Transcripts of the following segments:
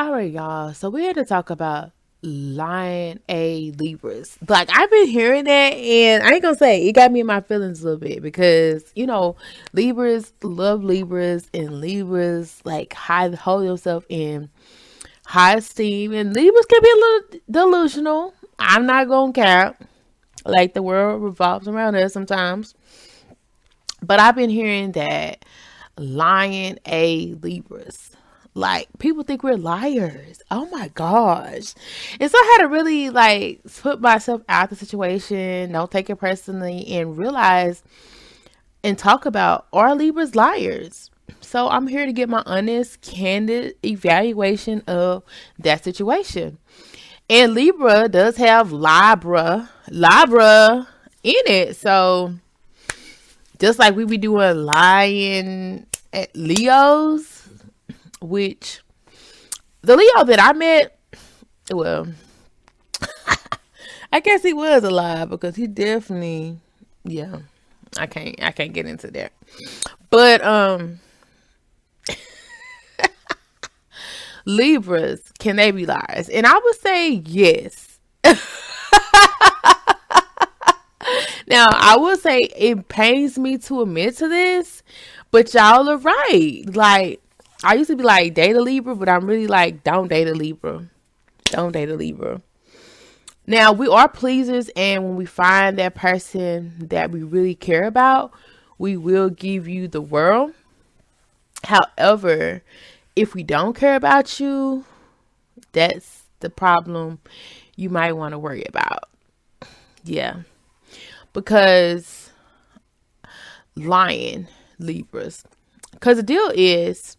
All right, y'all. So we're here to talk about Lion A Libras. Like I've been hearing that, and I ain't gonna say it got me in my feelings a little bit because Libras love Libras, and Libras like hold yourself in high esteem, and Libras can be a little delusional. I'm not gonna cap. Like the world revolves around us sometimes, but I've been hearing that Lion A Libras. Like people think we're liars. Oh my gosh. And so I had to really like put myself out the situation, don't take it personally, and realize and talk about, are Libras liars? So I'm here to get my honest, candid evaluation of that situation. And Libra does have Libra in it. So just like we be doing Lion at Leos, which the Leo that I met, well, I guess he was alive because he definitely, yeah, I can't get into that. But Libras, can they be liars? And I would say yes. Now, I will say it pains me to admit to this, but y'all are right. Like, I used to be like, date a Libra, but I'm really like, don't date a Libra. Don't date a Libra. Now, we are pleasers, and when we find that person that we really care about, we will give you the world. However, if we don't care about you, that's the problem you might want to worry about. Yeah. Because Lion Libras. Because the deal is,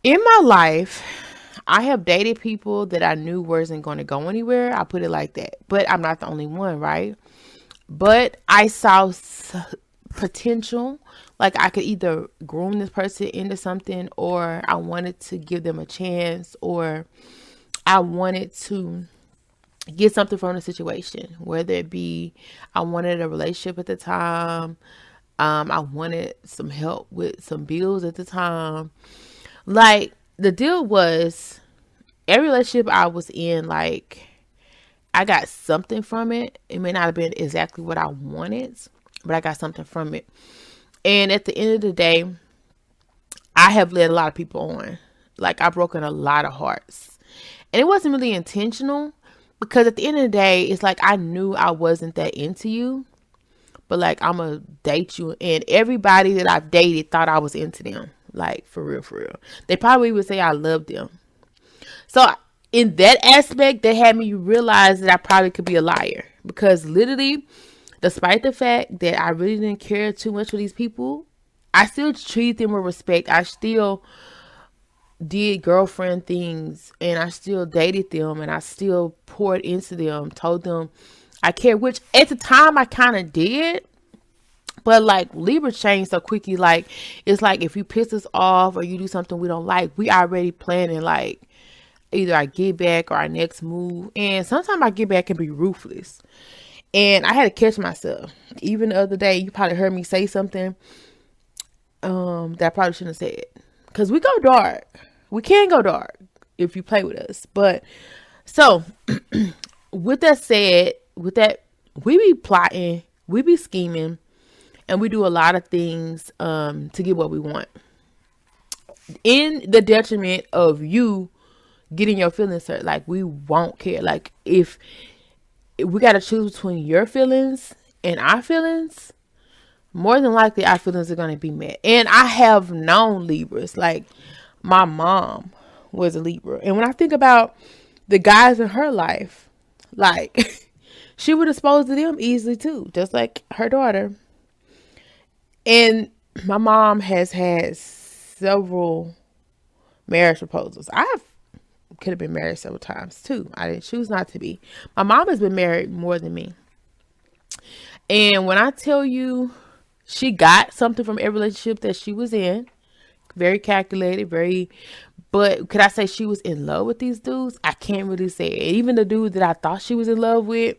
in my life, I have dated people that I knew wasn't going to go anywhere. I put it like that. But I'm not the only one, right? But I saw potential. Like I could either groom this person into something, or I wanted to give them a chance, or I wanted to get something from the situation, whether it be I wanted a relationship at the time, I wanted some help with some bills at the time. Like the deal was, every relationship I was in, like I got something from it. It may not have been exactly what I wanted, but I got something from it. And at the end of the day, I have led a lot of people on. Like I've broken a lot of hearts, and it wasn't really intentional. Because at the end of the day, it's like I knew I wasn't that into you, but like I'm gonna date you, and everybody that I've dated thought I was into them. Like for real, for real. They probably would say I loved them. So in that aspect, they had me realize that I probably could be a liar. Because literally, despite the fact that I really didn't care too much for these people, I still treated them with respect. I still did girlfriend things, and I still dated them, and I still poured into them, told them I care, which at the time I kind of did. But like Libra change so quickly. Like it's like if you piss us off or you do something we don't like, we already planning like either our get back or our next move. And sometimes our get back can be ruthless. And I had to catch myself. Even the other day, you probably heard me say something that I probably shouldn't have said. Because we go dark. We can go dark if you play with us. But so with that said, we be plotting, we be scheming, and we do a lot of things to get what we want, in the detriment of you getting your feelings hurt. Like we won't care. Like if we got to choose between your feelings and our feelings, more than likely our feelings are going to be met. And I have known Libras. Like my mom was a Libra, and when I think about the guys in her life, like she would dispose of them easily too, just like her daughter. And my mom has had several marriage proposals. I could have been married several times too. I didn't choose not to be. My mom has been married more than me. And when I tell you she got something from every relationship that she was in, very calculated, but could I say she was in love with these dudes? I can't really say it. Even the dude that I thought she was in love with,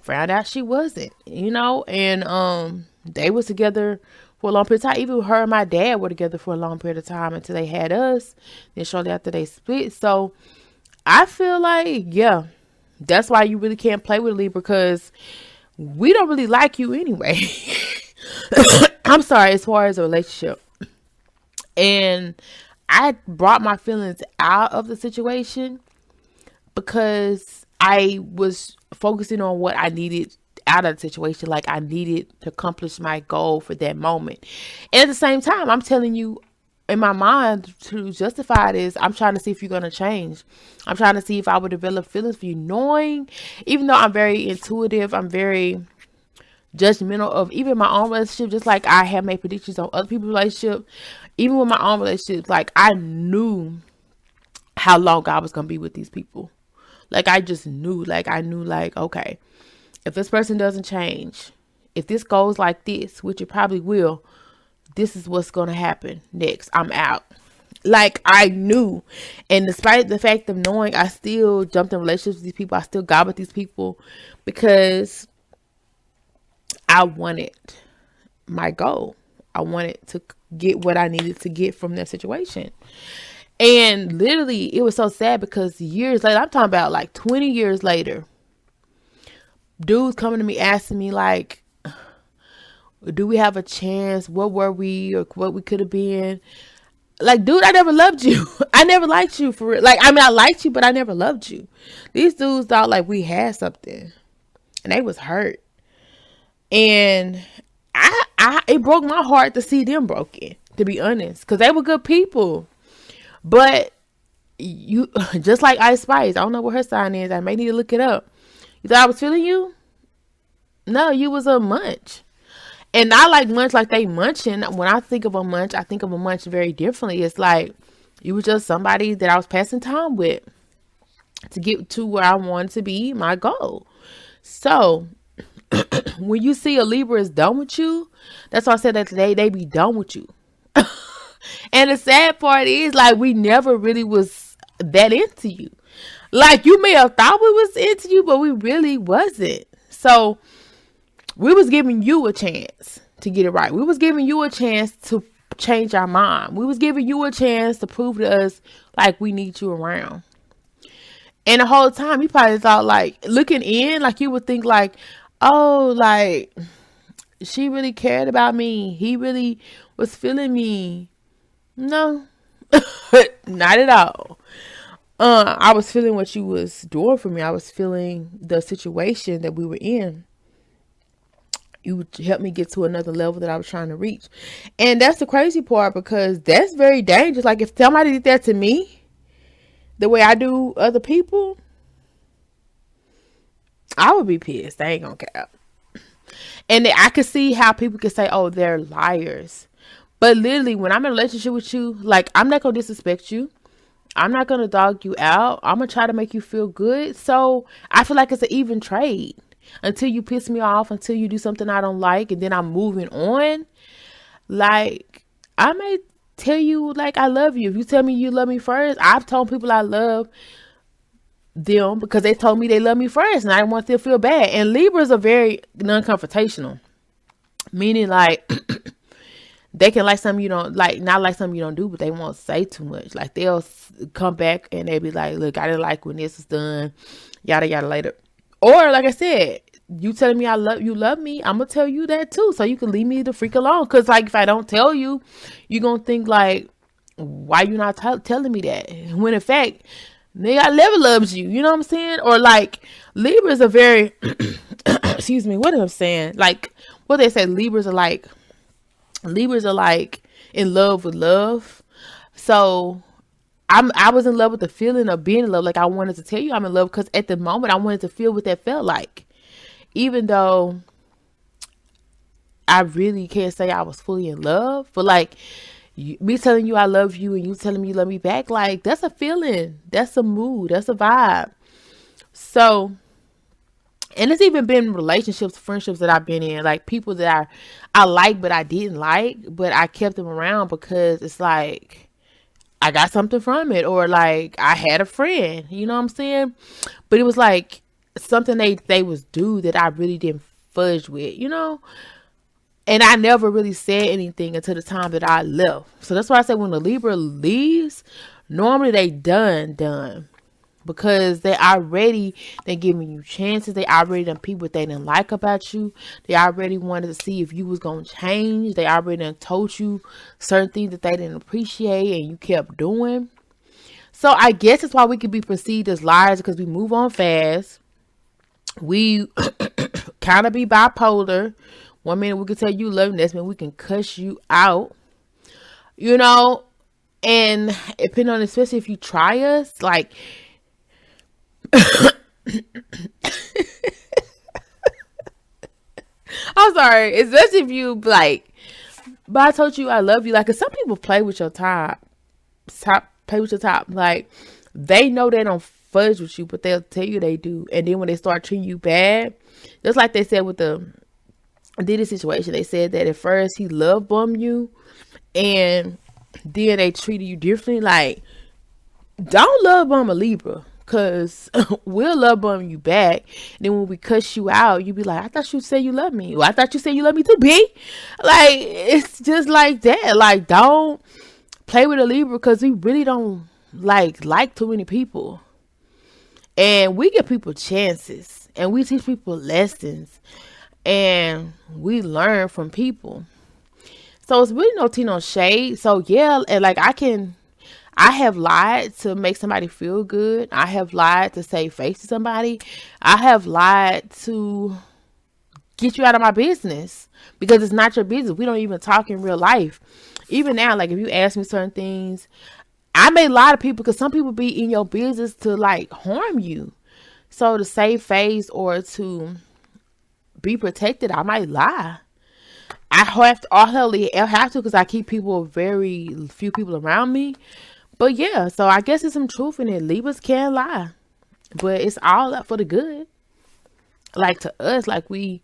found out she wasn't, and they was together for a long period of time. Even her and my dad were together for a long period of time until they had us. Then shortly after they split. So I feel like, yeah, that's why you really can't play with a Libra, because we don't really like you anyway. I'm sorry, as far as a relationship. And I brought my feelings out of the situation because I was focusing on what I needed out of the situation. Like, I needed to accomplish my goal for that moment. And at the same time, I'm telling you, in my mind, to justify this, I'm trying to see if you're going to change. I'm trying to see if I would develop feelings for you, knowing, even though I'm very intuitive, I'm very judgmental of even my own relationship, just like I have made predictions on other people's relationship. Even with my own relationship, like, I knew how long I was going to be with these people. Like, I just knew, like, okay, if this person doesn't change, if this goes like this, which it probably will, this is what's going to happen next. I'm out. Like, I knew. And despite the fact of knowing, I still jumped in relationships with these people. I still got with these people because I wanted my goal. I wanted to get what I needed to get from that situation. And literally, it was so sad because years later, I'm talking about like 20 years later, dudes coming to me asking me like, do we have a chance? What were we, or what we could have been? Like, dude, I never loved you. I never liked you, for real. Like, I mean, I liked you, but I never loved you. These dudes thought like we had something, and they was hurt. And it broke my heart to see them broken, to be honest, because they were good people. But you, just like Ice Spice, I don't know what her sign is. I may need to look it up. You thought I was feeling you? No, you was a munch. And I like munch like they munching. When I think of a munch, I think of a munch very differently. It's like you were just somebody that I was passing time with to get to where I wanted to be, my goal. So when you see a Libra is done with you, that's why I said that today, they be done with you. And the sad part is, like, we never really was that into you. Like, you may have thought we was into you, but we really wasn't. So we was giving you a chance to get it right. We was giving you a chance to change our mind. We was giving you a chance to prove to us like we need you around. And the whole time you probably thought, like, looking in, like, you would think like, oh, like, she really cared about me. He really was feeling me. No, not at all. I was feeling what you was doing for me. I was feeling the situation that we were in. You helped me get to another level that I was trying to reach. And that's the crazy part, because that's very dangerous. Like, if somebody did that to me, the way I do other people, I would be pissed. I ain't gonna cap. And I could see how people could say, oh, they're liars. But literally, when I'm in a relationship with you, like, I'm not gonna disrespect you. I'm not gonna dog you out. I'm gonna try to make you feel good. So I feel like it's an even trade. Until you piss me off, until you do something I don't like, and then I'm moving on. Like, I may tell you, like, I love you. If you tell me you love me first, I've told people I love them because they told me they love me first, and I didn't want them to feel bad. And Libras are very non-confrontational, meaning like they can like something you don't like, not like something you don't do, but they won't say too much. Like, they'll come back and they'll be like, look, I didn't like when this was done, yada yada later. Or, like I said, you telling me you love me, I'm gonna tell you that too, so you can leave me the freak alone. Cause like, if I don't tell you, you're gonna think like, why you not telling me that? When in fact, nigga, I never loved you. You know what I'm saying? Or like, Libras are very, excuse me, what am I saying? Like, what they say, Libras are like in love with love. So I was in love with the feeling of being in love. Like, I wanted to tell you I'm in love because at the moment I wanted to feel what that felt like. Even though I really can't say I was fully in love, but like, me telling you I love you and you telling me you love me back, like, that's a feeling. That's a mood. That's a vibe. So, and it's even been relationships, friendships that I've been in, like people that I like, but I didn't like, but I kept them around because it's like, I got something from it, or like I had a friend, you know what I'm saying? But it was like something they was do that I really didn't fudge with, you know? And I never really said anything until the time that I left. So that's why I said when the Libra leaves, normally they done. Because they giving you chances. They already done people what they didn't like about you. They already wanted to see if you was going to change. They already done told you certain things that they didn't appreciate and you kept doing. So I guess that's why we could be perceived as liars, because we move on fast. We kind of be bipolar. One minute we can tell you love, next minute we can cuss you out. You know, and depending on, especially if you try us, like, I'm sorry, especially if you like, but I told you I love you. Like, 'cause some people play with your play with your top. Like, they know they don't fudge with you, but they'll tell you they do. And then when they start treating you bad, just like they said with the Diddy situation, they said that at first he love bombed you, and then they treated you differently. Like, don't love bomb a Libra, because we'll love bomb you back. And then when we cuss you out, you be like, I thought you said you love me. Well, I thought you said you love me too, B. Like, it's just like that. Like, don't play with a Libra, because we really don't like too many people. And we give people chances, and we teach people lessons, and we learn from people. So it's really no tea, no shade. So yeah, and like I have lied to make somebody feel good. I have lied to save face to somebody. I have lied to get you out of my business, because it's not your business. We don't even talk in real life. Even now, like, if you ask me certain things, I may lie to people, because some people be in your business to like harm you. So to save face or to be protected, I might lie. I have to, because I keep very few people around me. But yeah, so I guess there's some truth in it. Libras can lie, but it's all up for the good. Like, to us, like, we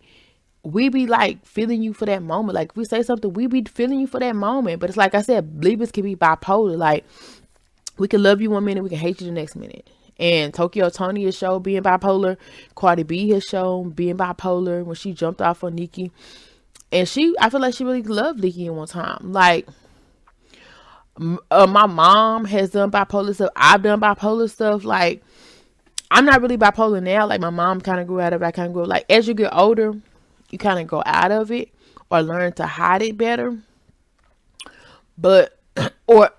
be like feeling you for that moment. Like, if we say something, we be feeling you for that moment. But it's like I said, Libras can be bipolar. Like, we can love you one minute, we can hate you the next minute. And Tokyo Tony has shown being bipolar. Cardi B has shown being bipolar when she jumped off on Nicki. And I feel like she really loved Nicki at one time. Like, my mom has done bipolar stuff. I've done bipolar stuff. Like, I'm not really bipolar now. Like, my mom kind of grew out of it. I kind of grew, like, as you get older, you kind of go out of it or learn to hide it better. But, or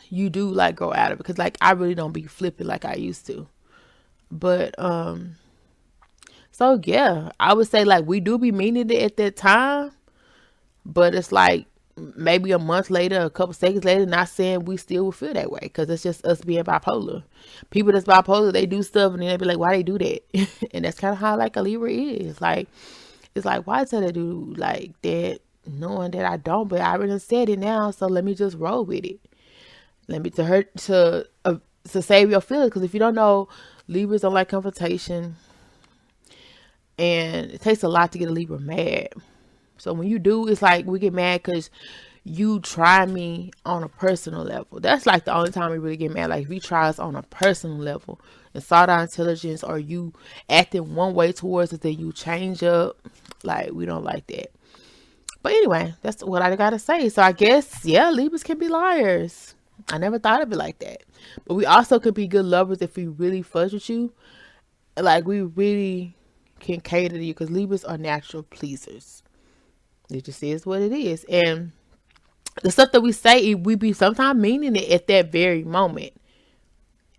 you do, like, go out of it. Because, like, I really don't be flipping like I used to. But, so, yeah. I would say, like, we do be meaning it at that time. But it's like, maybe a month later, a couple seconds later, not saying we still will feel that way, because it's just us being bipolar. People that's bipolar, they do stuff and then they be like, why they do that? And that's kind of how like a Libra is. Like, it's like, why tell they do like that, knowing that I don't, but I already said it now, so let me just roll with it. Let me to save your feelings, because if you don't know, Libras don't like confrontation, and it takes a lot to get a Libra mad. So when you do, it's like we get mad because you try me on a personal level. That's like the only time we really get mad. Like, if you try us on a personal level and saw our intelligence, or you acting one way towards us, then you change up. Like, we don't like that. But anyway, that's what I gotta say. So I guess, yeah, Libras can be liars. I never thought of it like that. But we also could be good lovers if we really fudge with you. Like, we really can cater to you, because Libras are natural pleasers. It just is what it is. And the stuff that we say, we be sometimes meaning it at that very moment.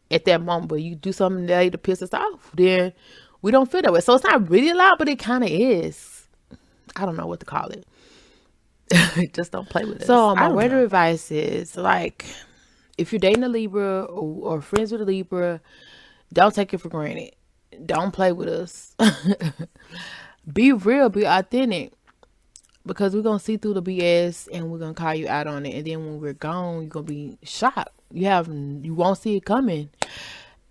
At that moment, but you do something that to piss us off, then we don't feel that way. So it's not really loud, but it kind of is. I don't know what to call it. Just don't play with it. So my word of advice is, like, if you're dating a Libra or friends with a Libra, don't take it for granted. Don't play with us. Be real, be authentic. Because we're going to see through the BS and we're going to call you out on it. And then when we're gone, you're going to be shocked. You won't see it coming.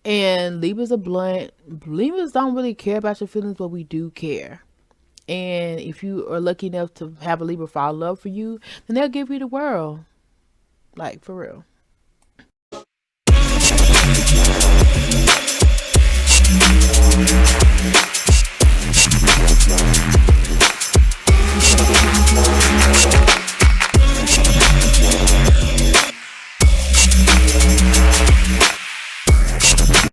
And Libras are blunt. Libras don't really care about your feelings, but we do care. And if you are lucky enough to have a Libra fall in love for you, then they'll give you the world. Like, for real.